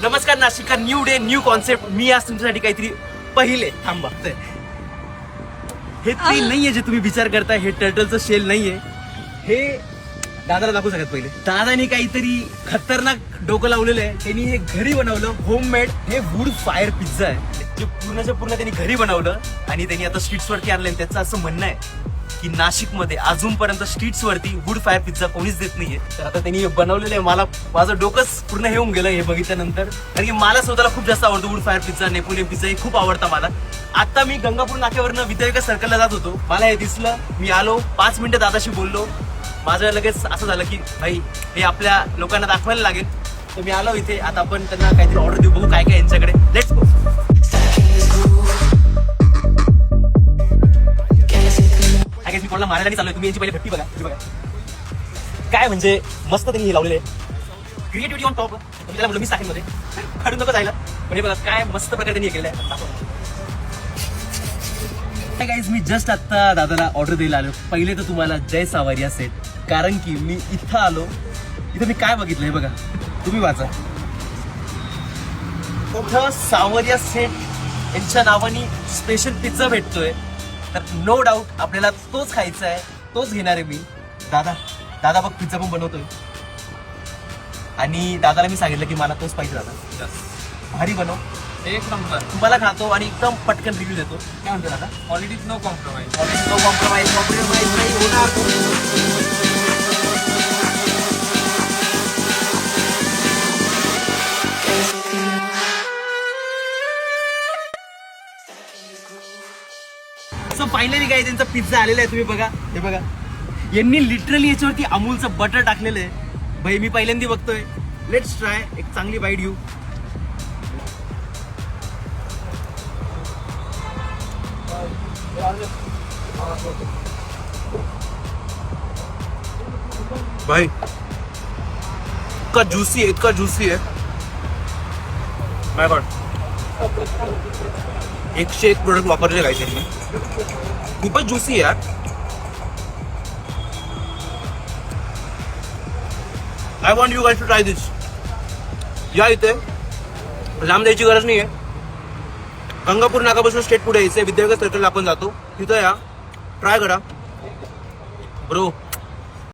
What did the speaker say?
नमस्कार नाशिका, new day new concept. मी आज तुमच्यासाठी काहीतरी पहिले थांबा. हे ते नाहीये जे तुम्ही विचार करताय. हे टर्टलचं शेल नाहीये. हे दादाला दाखवू सगळ्यात पहिले. दादाने काहीतरी खतरनाक डोकं लावलेलं आहे. त्यांनी हे घरी बनवलं, होममेड. हे वूड फायर पिझ्झा आहे जे पूर्णच्या पूर्ण त्यांनी घरी बनवलं आणि त्यांनी आता स्ट्रीट्स वरती आणलंय. त्याचं असं म्हणणं आहे की नाशिकमध्ये अजूनपर्यंत स्ट्रीट्स वरती वूड फायर पिझ्झा कोणीच देत नाहीये. तर आता त्यांनी बनवलेलं आहे. मला माझं डोकंच पूर्ण हे होऊन गेलं हे बघितल्यानंतर. कारण की मला स्वतःला खूप जास्त आवडतं wood fire pizza, Napoleon pizza हे खूप आवडतं मला. आता मी गंगापूर नाक्यावरनं विद्याविकास सर्कलला जात होतो. मला हे दिसलं. मी आलो, 5 मिनिटं दादाशी बोललो. माझं लगेच असं झालं की भाई हे आपल्या लोकांना दाखवायला लागेल. तर मी आलो इथे. आता आपण त्यांना काहीतरी ऑर्डर देऊ, बघू काय काय यांच्याकडे. Let's go. मी कोणाला मारायला नाही चाललोय. तुम्ही यांची पहिले भट्टी बघा. काय म्हणजे मस्त त्यांनी हे लावलेलं आहे. Creativity on top. तुम्ही त्याला म्हणलं मी सांगेन मध्ये काढून नको जायला. पण हे बघा काय मस्त प्रकारे त्यांनी हे केलेलं आहे. गाईज, मी जस्ट आता दादाला ऑर्डर द्यायला आलो. पहिले तर तुम्हाला जय सावरिया सेट. कारण की मी इथं आलो. इथं मी काय बघितलं हे बघा, तुम्ही वाचा. इथं सावरिया सेट यांच्या नावाने स्पेशल पिझ्झा भेटतोय. तर नो डाऊट आपल्याला तोच खायचा आहे, तोच घेणार आहे मी. दादा बघ पिझ्झा पण बनवतोय. आणि दादाला मी सांगितलं की मला तोच पाहिजे दादा. भारी बनव, एक नंबर. तुम्हाला खातो आणि एकदम पटकन रिव्ह्यू देतो. काय म्हणतो दादा? Quality no compromise. No compromise. Compromise नाही होणार. सो फायनली काय त्यांचा पिझ्झा आलेला आहे. तुम्ही बघा, हे बघा. यांनी लिटरली याच्यावरती अमूलचं बटर टाकलेलं आहे. भाई मी पहिल्यांदा बघतोय. Let's try. एक चांगली बाईट घेऊ. भाई इतका ज्यूसी है. माय गॉड, 101 प्रोडक्ट वापरले काय त्यांनी. खूपच ज्यूसी आहे यार. I want you guys to try this. या इथे लांब द्यायची गरज नाहीये. गंगापूर नाकापासून स्टेट पुढे यायचंय. विद्याविकास सर्कलला आपण जातो. तिथं या, ट्राय करा ब्रो.